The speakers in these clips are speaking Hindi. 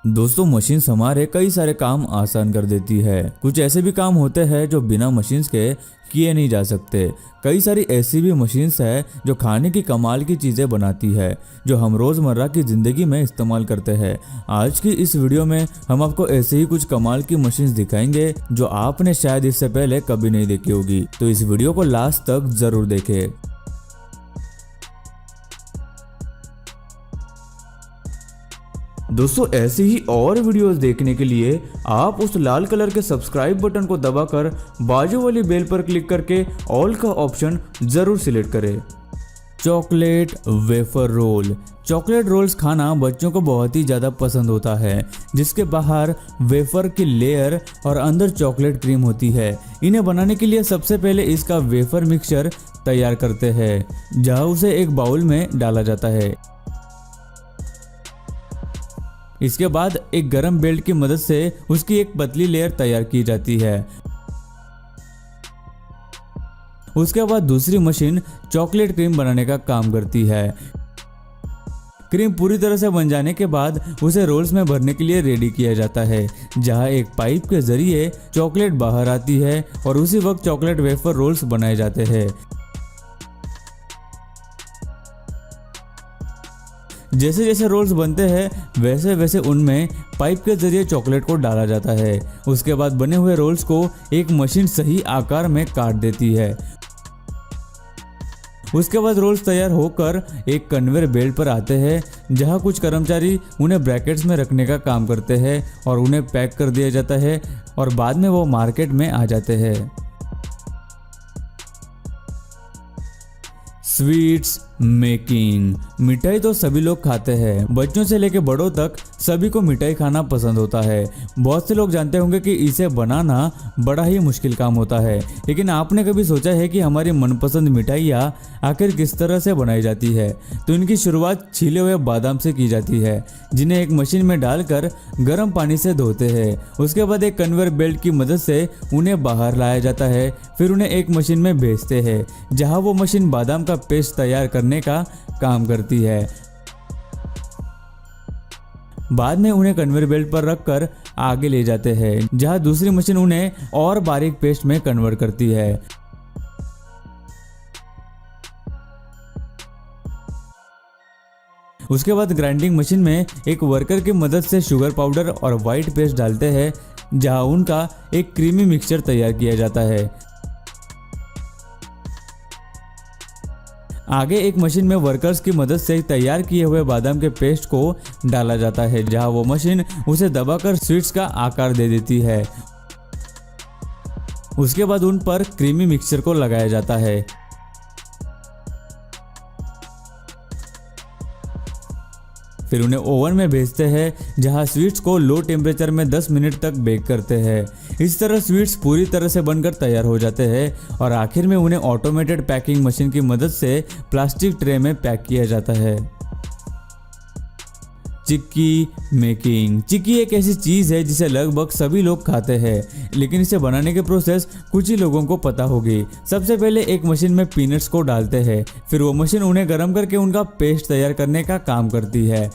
दोस्तों, मशीन्स हमारे कई सारे काम आसान कर देती है। कुछ ऐसे भी काम होते हैं जो बिना मशीन्स के किए नहीं जा सकते। कई सारी ऐसी भी मशीन्स है जो खाने की कमाल की चीज़ें बनाती है, जो हम रोज़मर्रा की ज़िंदगी में इस्तेमाल करते हैं। आज की इस वीडियो में हम आपको ऐसे ही कुछ कमाल की मशीन्स दिखाएंगे जो आपने शायद इससे पहले कभी नहीं देखी होगी। तो इस वीडियो को लास्ट तक ज़रूर देखें। दोस्तों, ऐसी ही और वीडियोस देखने के लिए आप उस लाल कलर के सब्सक्राइब बटन को दबाकर बाजू वाली बेल पर क्लिक करके ऑल का ऑप्शन जरूर सिलेक्ट करें। Chocolate wafer roll. Chocolate rolls खाना बच्चों को बहुत ही ज़्यादा पसंद होता है, जिसके बाहर वेफर की लेयर और अंदर चॉकलेट क्रीम होती है। इन्हें बनाने के लिए सबसे पहले इसका वेफर मिक्सचर तैयार करते हैं, जहां उसे एक बाउल में डाला जाता है। इसके बाद एक गरम बेल्ट की मदद से उसकी एक पतली लेयर तैयार की जाती है। उसके बाद दूसरी मशीन चॉकलेट क्रीम बनाने का काम करती है। क्रीम पूरी तरह से बन जाने के बाद उसे रोल्स में भरने के लिए रेडी किया जाता है, जहां एक पाइप के जरिए चॉकलेट बाहर आती है और उसी वक्त चॉकलेट वेफर रोल्स बनाए जाते हैं। जैसे जैसे रोल्स बनते हैं वैसे वैसे उनमें पाइप के जरिए चॉकलेट को डाला जाता है। उसके बाद बने हुए रोल्स को एक मशीन सही आकार में काट देती है। उसके बाद रोल्स तैयार होकर एक कन्वेयर बेल्ट पर आते हैं, जहां कुछ कर्मचारी उन्हें ब्रैकेट्स में रखने का काम करते हैं और उन्हें पैक कर दिया जाता है और बाद में वो मार्केट में आ जाते हैं। Sweets making. मिठाई तो सभी लोग खाते हैं, बच्चों से लेकर बड़ों तक सभी को मिठाई खाना पसंद होता है। बहुत से लोग जानते होंगे कि इसे बनाना बड़ा ही मुश्किल काम होता है, लेकिन आपने कभी सोचा है कि हमारी मनपसंद मिठाइयाँ आखिर किस तरह से बनाई जाती है? तो इनकी शुरुआत छीले हुए बादाम से की जाती है, जिन्हें एक मशीन में डालकर गर्म पानी से धोते हैं। उसके बाद एक कन्वेयर बेल्ट की मदद से उन्हें बाहर लाया जाता है, फिर उन्हें एक मशीन में भेजते हैं, जहाँ वो मशीन बादाम का पेस्ट तैयार करने का काम करती है। बाद में उन्हें कन्वेयर बेल्ट पर रखकर आगे ले जाते हैं, जहां दूसरी मशीन उन्हें और बारीक पेस्ट में कन्वर्ट करती है। उसके बाद ग्राइंडिंग मशीन में एक वर्कर की मदद से शुगर पाउडर और व्हाइट पेस्ट डालते हैं, जहां उनका एक क्रीमी मिक्सचर तैयार किया जाता है। आगे एक मशीन में वर्कर्स की मदद से तैयार किए हुए बादाम के पेस्ट को डाला जाता है, जहां वो मशीन उसे दबाकर स्वीट्स का आकार दे देती है। उसके बाद उन पर क्रीमी मिक्सचर को लगाया जाता है। फिर उन्हें ओवन में भेजते हैं, जहां स्वीट्स को लो टेम्परेचर में 10 मिनट तक बेक करते हैं। इस तरह स्वीट्स पूरी तरह से बनकर तैयार हो जाते हैं और आखिर में उन्हें ऑटोमेटेड पैकिंग मशीन की मदद से प्लास्टिक ट्रे में पैक किया जाता है। चिक्की मेकिंग। चिक्की एक ऐसी चीज़ है जिसे लगभग सभी लोग खाते हैं, लेकिन इसे बनाने के प्रोसेस कुछ ही लोगों को पता होगी। सबसे पहले एक मशीन में पीनट्स को डालते हैं, फिर वो मशीन उन्हें गर्म करके उनका पेस्ट तैयार करने का काम करती है।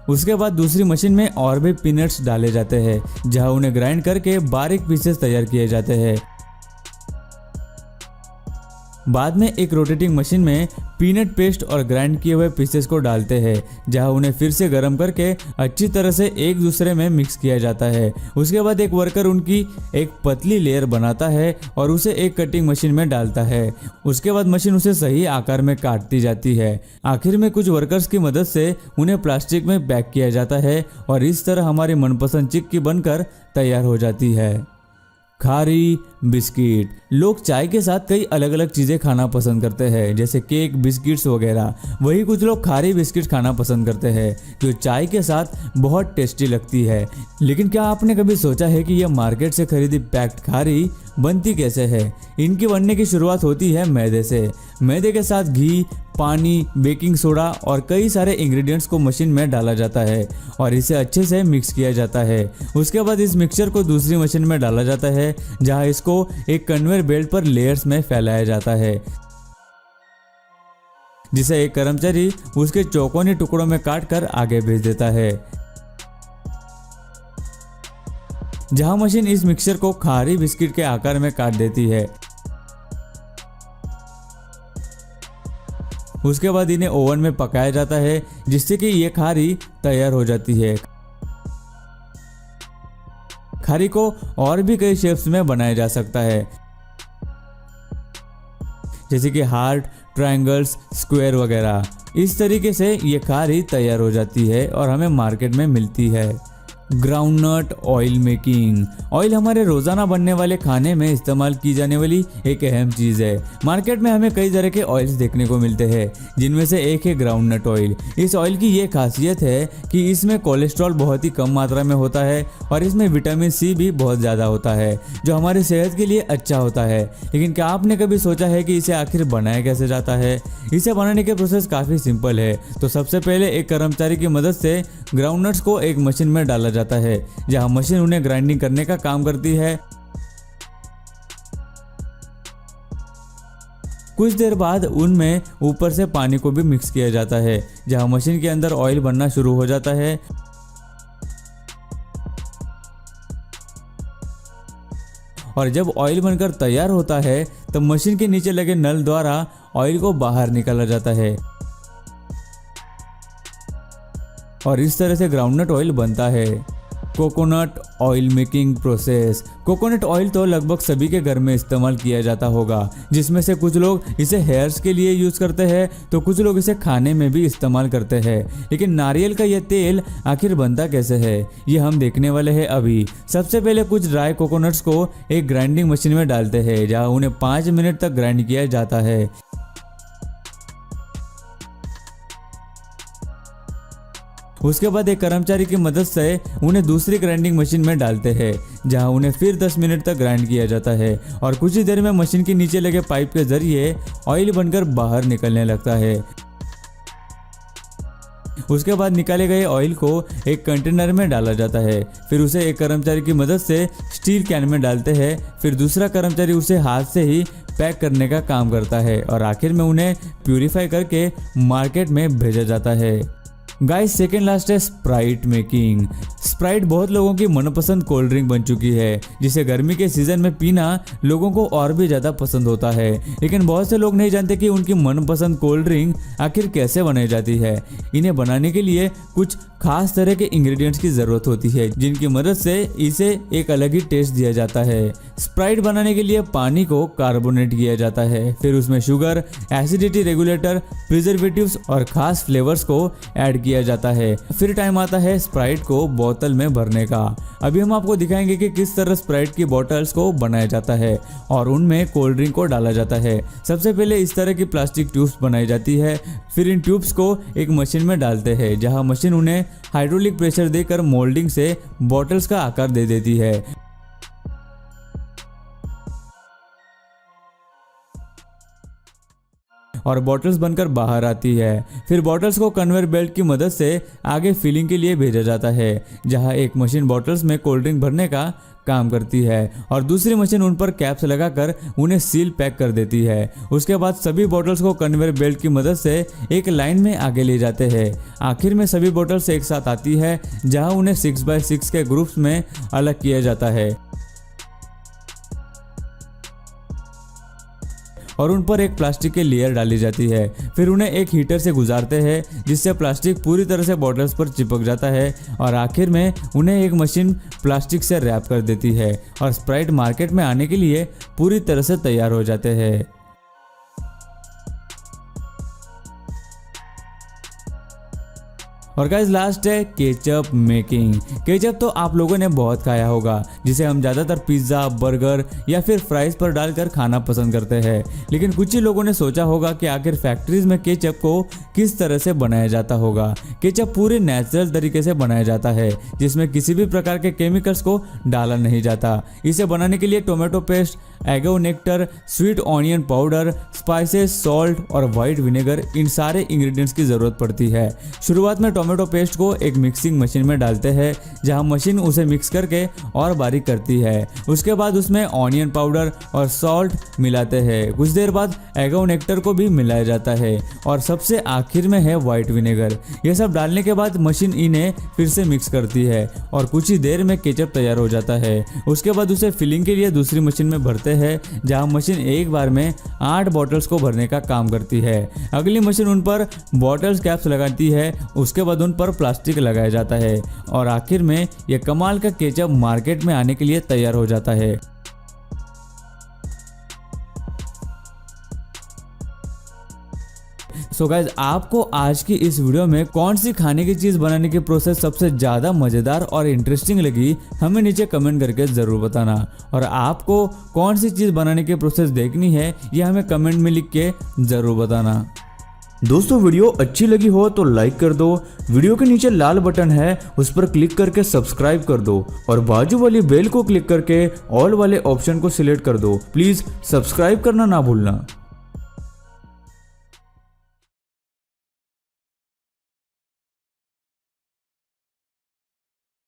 उसके बाद दूसरी मशीन में और भी पीनट्स डाले जाते हैं, जहां उन्हें ग्राइंड करके बारीक पीसेस तैयार किए जाते हैं। बाद में एक रोटेटिंग मशीन में पीनट पेस्ट और ग्राइंड किए हुए पीसेस को डालते हैं, जहां उन्हें फिर से गर्म करके अच्छी तरह से एक दूसरे में मिक्स किया जाता है। उसके बाद एक वर्कर उनकी एक पतली लेयर बनाता है और उसे एक कटिंग मशीन में डालता है। उसके बाद मशीन उसे सही आकार में काटती जाती है। आखिर में कुछ वर्कर्स की मदद से उन्हें प्लास्टिक में पैक किया जाता है और इस तरह हमारी मनपसंद चिक्की बनकर तैयार हो जाती है। खारी बिस्किट। लोग चाय के साथ कई अलग अलग चीज़ें खाना पसंद करते हैं, जैसे केक, बिस्किट्स वगैरह। वही कुछ लोग खारी बिस्किट खाना पसंद करते हैं, जो चाय के साथ बहुत टेस्टी लगती है। लेकिन क्या आपने कभी सोचा है कि यह मार्केट से खरीदी पैक्ड खारी बनती कैसे है? इनकी बनने की शुरुआत होती है मैदे से। मैदे के साथ घी, पानी, बेकिंग सोडा और कई सारे इंग्रेडिएंट्स को मशीन में डाला जाता है और इसे अच्छे से मिक्स किया जाता है। उसके बाद इस मिक्सचर को दूसरी मशीन में डाला जाता है, जहां इसको एक कन्वेयर बेल्ट पर लेयर्स में फैलाया जाता है। जिसे एक कर्मचारी उसके चौकोनी टुकड़ों में काट कर आगे भेज देता है। जहां मशीन इस मिक्सचर को खारी बिस्किट के आकार में काट देती है। उसके बाद इन्हें ओवन में पकाया जाता है जिससे कि ये खारी तैयार हो जाती है। खारी को और भी कई शेप्स में बनाया जा सकता है, जैसे कि हार्ट, ट्रायंगल्स, स्क्वायर वगैरह। इस तरीके से ये खारी तैयार हो जाती है और हमें मार्केट में मिलती है। Groundnut oil making. ऑयल हमारे रोजाना बनने वाले खाने में इस्तेमाल की जाने वाली एक अहम चीज है। मार्केट में हमें कई तरह के ऑयल्स देखने को मिलते हैं, जिनमें से एक है ग्राउंडनट ऑयल। इस ऑयल की ये खासियत है कि इसमें कोलेस्ट्रॉल बहुत ही कम मात्रा में होता है और इसमें विटामिन सी भी बहुत ज़्यादा होता है, जो हमारी सेहत के लिए अच्छा होता है। लेकिन क्या आपने कभी सोचा है कि इसे आखिर बनाया कैसे जाता है? इसे बनाने के प्रोसेस काफ़ी सिंपल है। तो सबसे पहले एक कर्मचारी की मदद से ग्राउंडनट्स को एक मशीन में डाला जाता है, जहां मशीन उन्हें ग्राइंडिंग करने का काम करती है। कुछ देर बाद उनमें ऊपर से पानी को भी मिक्स किया जाता है, जहां मशीन के अंदर ऑयल बनना शुरू हो जाता है। और जब ऑयल बनकर तैयार होता है तब मशीन के नीचे लगे नल द्वारा ऑयल को बाहर निकाला जाता है और इस तरह से ग्राउंडनट ऑयल बनता है। Coconut oil making process. Coconut oil तो लगभग सभी के घर में इस्तेमाल किया जाता होगा, जिसमें से कुछ लोग इसे हेयर्स के लिए यूज करते हैं तो कुछ लोग इसे खाने में भी इस्तेमाल करते हैं। लेकिन नारियल का यह तेल आखिर बनता कैसे है, ये हम देखने वाले हैं अभी। सबसे पहले कुछ ड्राई कोकोनट्स को एक ग्राइंडिंग मशीन में डालते हैं, जहां उन्हें 5 मिनट तक ग्राइंड किया जाता है। उसके बाद एक कर्मचारी की मदद से उन्हें दूसरी ग्राइंडिंग मशीन में डालते हैं, जहां उन्हें फिर 10 मिनट तक ग्राइंड किया जाता है और कुछ ही देर में मशीन के नीचे लगे पाइप के जरिए ऑयल बनकर बाहर निकलने लगता है। उसके बाद निकाले गए ऑयल को एक कंटेनर में डाला जाता है, फिर उसे एक कर्मचारी की मदद से स्टील कैन में डालते हैं, फिर दूसरा कर्मचारी उसे हाथ से ही पैक करने का काम करता है और आखिर में उन्हें प्यूरिफाई करके मार्केट में भेजा जाता है। गाइस, सेकेंड लास्ट है स्प्राइट मेकिंग। स्प्राइट बहुत लोगों की मनपसंद कोल्ड ड्रिंक बन चुकी है, जिसे गर्मी के सीजन में पीना लोगों को और भी ज़्यादा पसंद होता है। लेकिन बहुत से लोग नहीं जानते कि उनकी मनपसंद कोल्ड ड्रिंक आखिर कैसे बनाई जाती है। इन्हें बनाने के लिए कुछ खास तरह के इंग्रेडिएंट्स की ज़रूरत होती है, जिनकी मदद से इसे एक अलग ही टेस्ट दिया जाता है। स्प्राइट बनाने के लिए पानी को कार्बोनेट किया जाता है, फिर उसमें शुगर, एसिडिटी रेगुलेटर, प्रिजर्वेटिव्स और खास फ्लेवर्स को ऐड किया जाता है। फिर टाइम आता है स्प्राइट को बोतल में भरने का। अभी हम आपको दिखाएंगे कि किस तरह स्प्राइट की बोतल्स को बनाया जाता है और उनमें कोल्ड ड्रिंक को डाला जाता है। सबसे पहले इस तरह की प्लास्टिक ट्यूब्स बनाई जाती है, फिर इन ट्यूब्स को एक मशीन में डालते हैं, जहां मशीन उन्हें हाइड्रोलिक प्रेशर देकर मोल्डिंग से बॉटल्स का आकार दे देती है। और बॉटल्स बनकर बाहर आती है। फिर बॉटल्स को कन्वेयर बेल्ट की मदद से आगे फिलिंग के लिए भेजा जाता है, जहां एक मशीन बॉटल्स में कोल्ड ड्रिंक भरने का काम करती है और दूसरी मशीन उन पर कैप्स लगाकर उन्हें सील पैक कर देती है। उसके बाद सभी बॉटल्स को कन्वेयर बेल्ट की मदद से एक लाइन में आगे ले जाते हैं। आखिर में सभी बॉटल्स एक साथ आती है, जहां उन्हें 6x6 के ग्रुप्स में अलग किया जाता है और उन पर एक प्लास्टिक की लेयर डाली जाती है। फिर उन्हें एक हीटर से गुजारते हैं, जिससे प्लास्टिक पूरी तरह से बॉटल्स पर चिपक जाता है और आखिर में उन्हें एक मशीन प्लास्टिक से रैप कर देती है और स्प्राइट मार्केट में आने के लिए पूरी तरह से तैयार हो जाते हैं। और गाइस, लास्ट है केचप मेकिंग। केचप तो आप लोगों ने बहुत खाया होगा, जिसे हम ज़्यादातर पिज्ज़ा, बर्गर या फिर फ्राइज पर डालकर खाना पसंद करते हैं। लेकिन कुछ ही लोगों ने सोचा होगा कि आखिर फैक्ट्रीज में केचप को किस तरह से बनाया जाता होगा। केचप पूरे नेचुरल तरीके से बनाया जाता है, जिसमें किसी भी प्रकार के केमिकल्स को डाला नहीं जाता। इसे बनाने के लिए टोमेटो पेस्ट, एगो nectar, sweet onion powder, spices, salt और वाइट विनेगर, इन सारे इंग्रेडिएंट्स की ज़रूरत पड़ती है। शुरुआत में टोमेटो पेस्ट को एक मिक्सिंग मशीन में डालते हैं, जहां मशीन उसे मिक्स करके और बारीक करती है। उसके बाद उसमें ऑनियन पाउडर और सॉल्ट मिलाते हैं। कुछ देर बाद एगो नेक्टर को भी मिलाया जाता है और सबसे आखिर में है व्हाइट विनेगर। यह सब डालने के बाद मशीन इन्हें फिर से मिक्स करती है और कुछ ही देर में केचप तैयार हो जाता है। उसके बाद उसे फिलिंग के लिए दूसरी मशीन में भरते हैं, जहां मशीन एक बार में 8 बॉटल्स को भरने का काम करती है। अगली मशीन उन पर बॉटल्स कैप्स लगाती है, उसके बाद उन पर प्लास्टिक लगाया जाता है और आखिर में यह कमाल का केचप मार्केट में आने के लिए तैयार हो जाता है। सो गाइज, आपको आज की इस वीडियो में कौन सी खाने की चीज बनाने की प्रोसेस सबसे ज्यादा मजेदार और इंटरेस्टिंग लगी, हमें नीचे कमेंट करके जरूर बताना। और आपको कौन सी चीज बनाने की प्रोसेस देखनी है, यह हमें कमेंट में लिख के जरूर बताना। दोस्तों, वीडियो अच्छी लगी हो तो लाइक कर दो। वीडियो के नीचे लाल बटन है, उस पर क्लिक करके सब्सक्राइब कर दो और बाजू वाली बेल को क्लिक करके ऑल वाले ऑप्शन को सिलेक्ट कर दो। प्लीज सब्सक्राइब करना ना भूलना।